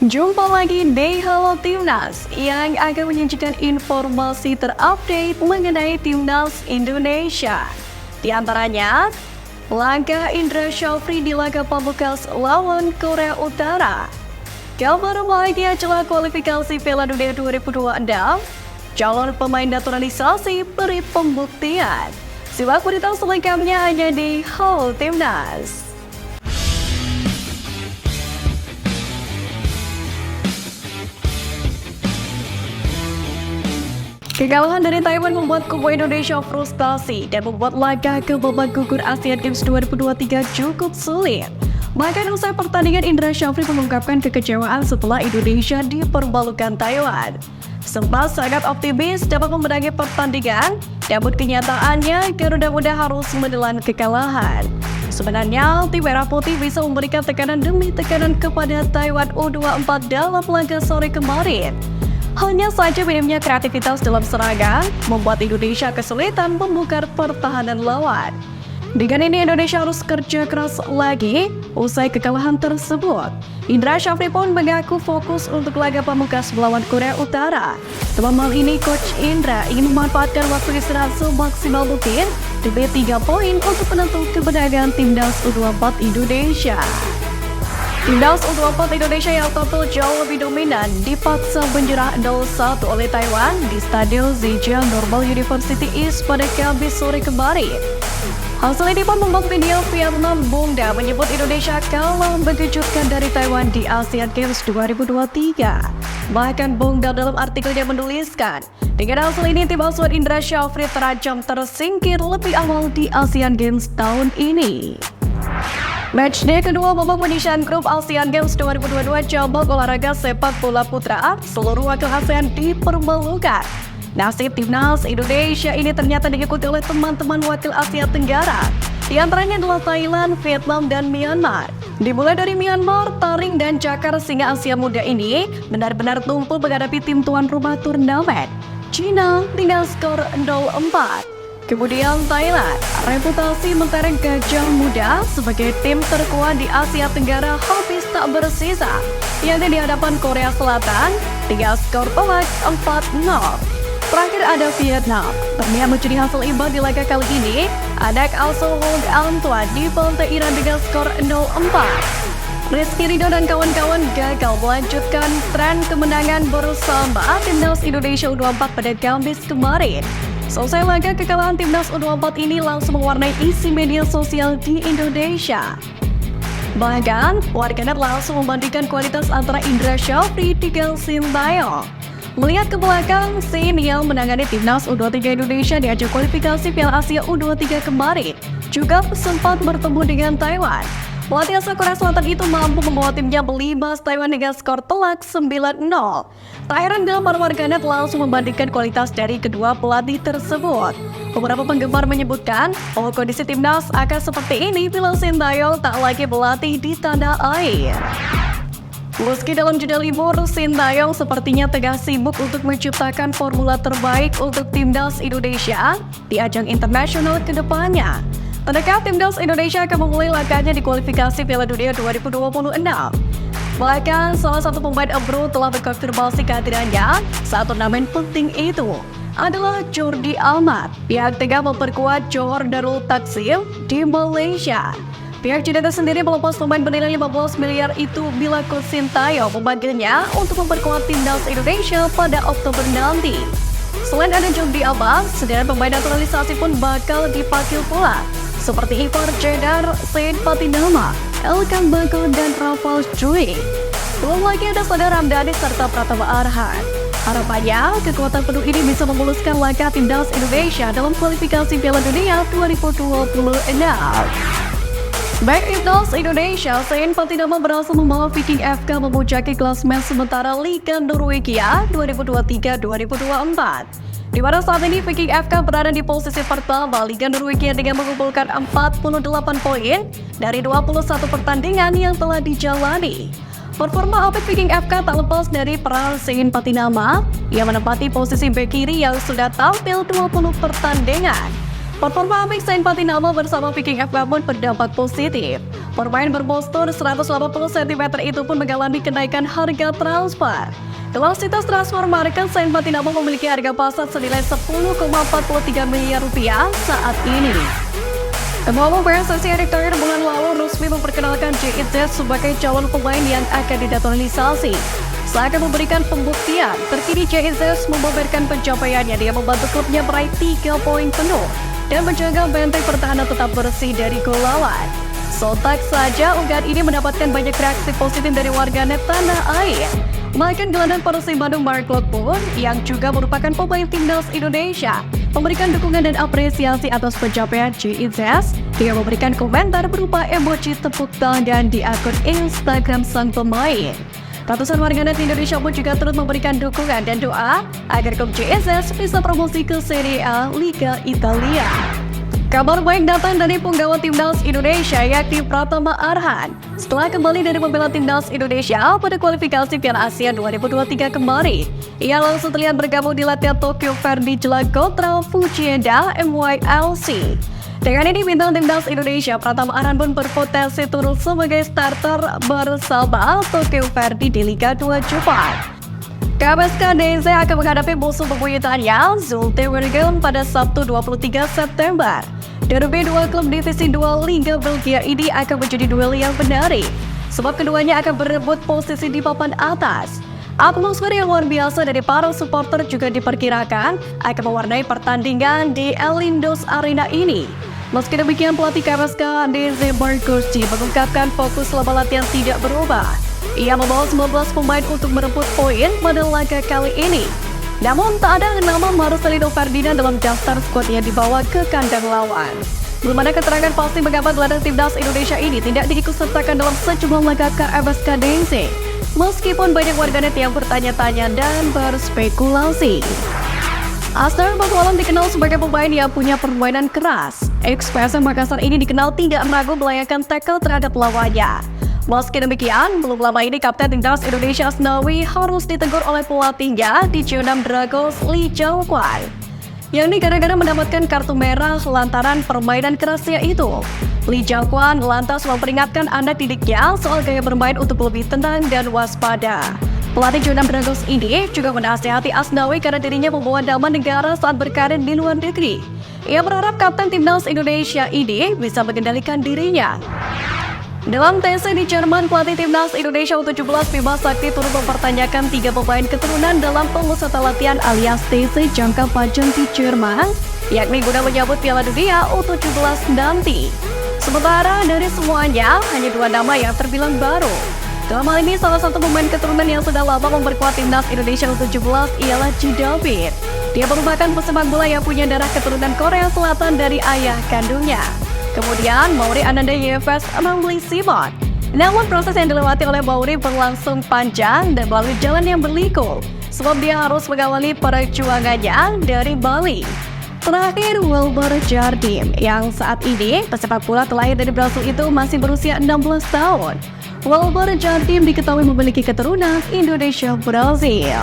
Jumpa lagi di Halo Timnas yang akan menyajikan informasi terupdate mengenai Timnas Indonesia. Di antaranya, langkah Indra Syafri di laga pamungkas lawan Korea Utara. Kabar baiknya jelang kualifikasi Piala Dunia 2026, calon pemain naturalisasi beri pembuktian. Simak berita selengkapnya hanya di Halo Timnas. Kekalahan dari Taiwan membuat kubu Indonesia frustasi dan membuat laga ke babak gugur Asian Games 2023 cukup sulit. Bahkan usai pertandingan, Indra Syafri mengungkapkan kekecewaan setelah Indonesia dipermalukan Taiwan. Sempat sangat optimis dapat memenangi pertandingan, namun kenyataannya Garuda Muda harus menelan kekalahan. Sebenarnya, tim Merah Putih bisa memberikan tekanan demi tekanan kepada Taiwan U24 dalam laga sore kemarin. Hanya saja minimnya kreativitas dalam serangan membuat Indonesia kesulitan membongkar pertahanan lawan. Dengan ini Indonesia harus kerja keras lagi usai kekalahan tersebut. Indra Syafri pun mengaku fokus untuk laga pamungkas melawan Korea Utara. Dalam hal ini Coach Indra ingin memanfaatkan waktu istirahat semaksimal mungkin demi 3 poin untuk penentu kemenangan Timnas U24 Indonesia. Timnas U24 Indonesia yang tampil jauh lebih dominan dipaksa menyerah 0-1 oleh Taiwan di Stadion Zhejiang Normal University East pada Kamis sore kemarin. Hasil ini pun membuat media Vietnam Bunda menyebut Indonesia kalah mengejutkan dari Taiwan di Asian Games 2023. Bahkan Bunda dalam artikelnya menuliskan, dengan hasil ini tim asuhan Indra Syafri terancam tersingkir lebih awal di Asian Games tahun ini. Matchday kedua babak penyisihan grup Asian Games 2022 cabang olahraga sepak bola putra, seluruh wakil ASEAN dipermalukan. Nasib Timnas Indonesia ini ternyata diikuti oleh teman-teman wakil Asia Tenggara. Di antaranya adalah Thailand, Vietnam, dan Myanmar. Dimulai dari Myanmar, Taring, dan Jakar, singa Asia Muda ini benar-benar tumpul menghadapi tim tuan rumah turnamen, China, dengan skor 0-4. Kemudian Thailand, reputasi mentereng Gajah Muda sebagai tim terkuat di Asia Tenggara habis tak bersisa, yakni di hadapan Korea Selatan dengan skor telak 4-0. Terakhir ada Vietnam, terniat mencuri hasil imbang di laga kali ini. Anak asuh Hong Antoine di pantai Iran dengan skor 0-4. Rizky Ridho dan kawan-kawan gagal melanjutkan tren kemenangan bersama Timnas Indonesia U24 pada Kamis kemarin. Selesai laga, kekalahan Timnas U24 ini langsung mewarnai isi media sosial di Indonesia. Bahkan, warganet langsung membandingkan kualitas antara Indra Syafri dengan Sintayong. Melihat ke belakang, Sin yang menangani Timnas U23 Indonesia di ajang kualifikasi Piala Asia U23 kemarin juga sempat bertemu dengan Taiwan. Pelatih asal Korea Selatan itu mampu membawa timnya melibas Taiwan dengan skor telak 9-0. Tak heran gambar warganet langsung membandingkan kualitas dari kedua pelatih tersebut. Beberapa penggemar menyebutkan bahwa kondisi timnas akan seperti ini bila Sintayong tak lagi berlatih di tanah air. Meski dalam jeda libur, Sintayong sepertinya tengah sibuk untuk menciptakan formula terbaik untuk Timnas Indonesia di ajang internasional ke depannya. Terdekat, Timnas Indonesia akan memulai langkahnya di kualifikasi Piala Dunia 2026. Bahkan, salah satu pemain Ebro telah mengkonfirmasi kehadirannya saat turnamen penting itu adalah Jordi Amat yang tengah memperkuat Johor Darul Takzim di Malaysia. Pihak Cedera sendiri melepas pemain bernilai 15 miliar itu bila Coach Sintayong memanggilnya untuk memperkuat Timnas Indonesia pada Oktober nanti. Selain ada Jordi Amat, sederhana pemain naturalisasi pun bakal dipanggil pula, seperti Ivar Jedar, Said Patinama, Elkan Bagot, dan Rafael Struijk. Belum lagi ada Sadar Ramdhani serta Pratama Arhan. Harapannya, kekuatan penuh ini bisa memuluskan langkah Timnas Indonesia dalam kualifikasi Piala Dunia 2026. Back Timnas Indonesia, Said Patinama berhasil membawa Viking FK memuncaki klasemen sementara Liga Norwegia 2023-2024. Di mana saat ini Viking FK berada di posisi pertama Liga Norwegia dengan mengumpulkan 48 poin dari 21 pertandingan yang telah dijalani. Performa apik Viking FK tak lepas dari peran Said Patinama yang menempati posisi bek kiri yang sudah tampil 20 pertandingan. Performa apik Said Patinama bersama Viking FK pun berdampak positif. Pemain berpostur 180 cm itu pun mengalami kenaikan harga transfer. Dalam situs transfer market, Saint Patinama memiliki harga pasar senilai 10,43 miliar rupiah saat ini. Ketua Umum PSSI Erick Thohir bulan lalu resmi memperkenalkan JIZ sebagai calon pemain yang akan dinaturalisasi. Seakan memberikan pembuktian, terkini JIZ membeberkan pencapaiannya. Dia membantu klubnya meraih 3 poin penuh dan menjaga benteng pertahanan tetap bersih dari gol lawan. Sontak saja unggahan ini mendapatkan banyak reaksi positif dari warganet tanah air. Bahkan gelandang Persib Bandung Mark Klok pun, yang juga merupakan pemain timnas Indonesia, memberikan dukungan dan apresiasi atas pencapaian JIZ. Dia memberikan komentar berupa emoji tepuk tangan di akun Instagram sang pemain. Ratusan warganet Indonesia pun juga turut memberikan dukungan dan doa agar klub JIZ bisa promosi ke Serie A Liga Italia. Kabar baik datang dari punggawa timnas Indonesia yakni Pratama Arhan. Setelah kembali dari membela timnas Indonesia pada kualifikasi Piala Asia 2023 kemarin, ia langsung terlihat bergabung di latihan Tokyo Verdy jelang kontra Fujieda MYLC. Dengan ini bintang timnas Indonesia Pratama Arhan pun berpotensi turun sebagai starter bersama Tokyo Verdy di Liga 2 Jepang. KBSK DZ akan menghadapi musuh bebuyutannya Zulte Waregem pada Sabtu 23 September. Derby dua klub divisi 2 Liga Belgia ini akan menjadi duel yang menarik, sebab keduanya akan berebut posisi di papan atas. Atmosfer yang luar biasa dari para supporter juga diperkirakan akan mewarnai pertandingan di Elindos Arena ini. Meski demikian, pelatih KBSK DZ Barkosi mengungkapkan fokus selama latihan tidak berubah. Ia membawa 19 pemain untuk merebut poin pada laga kali ini. Namun tak ada nama Marcelino Ferdinand dalam daftar skuad yang dibawa ke kandang lawan. Belum ada keterangan pasti mengapa gelandang timnas Indonesia ini tidak diikutsertakan dalam sejumlah laga KBSK DZ. Meskipun banyak warganet yang bertanya-tanya dan berspekulasi. Asnar Batualam dikenal sebagai pemain yang punya permainan keras. Ex-PSM Makassar ini dikenal tidak ragu melayangkan tackle terhadap lawannya. Meski demikian, belum lama ini Kapten Timnas Indonesia Asnawi harus ditegur oleh pelatihnya di Jeonnam Dragons Lee Jong-kwan. Yang ini gara-gara mendapatkan kartu merah lantaran permainan kerasnya itu. Lee Jong-kwan lantas memperingatkan anak didiknya soal gaya bermain untuk lebih tenang dan waspada. Pelatih Jeonnam Dragons ini juga menasihati Asnawi karena dirinya membawa nama negara saat berkarir di luar negeri. Ia berharap Kapten Timnas Indonesia ini bisa mengendalikan dirinya. Dalam TC di Jerman, pelatih timnas Indonesia U17 Bima Sakti turut mempertanyakan 3 pemain keturunan dalam pemusatan latihan alias TC jangka panjang di Jerman, yakni guna menyambut Piala Dunia U17 nanti. Sementara dari semuanya, hanya 2 nama yang terbilang baru. Dalam hal ini, salah satu pemain keturunan yang sudah lama memperkuat timnas Indonesia U17 ialah Ji David. Dia merupakan pesepak bola yang punya darah keturunan Korea Selatan dari ayah kandungnya. Kemudian, Mauri Ananda Yves Ramli Simon. Namun proses yang dilewati oleh Mauri berlangsung panjang dan melalui jalan yang berliku, sebab dia harus mengawali perjuangannya dari Bali. Terakhir, Wilber Jardim, yang saat ini pesepak bola terlahir dari Brasil itu masih berusia 16 tahun. Wilber Jardim diketahui memiliki keturunan Indonesia-Brazil.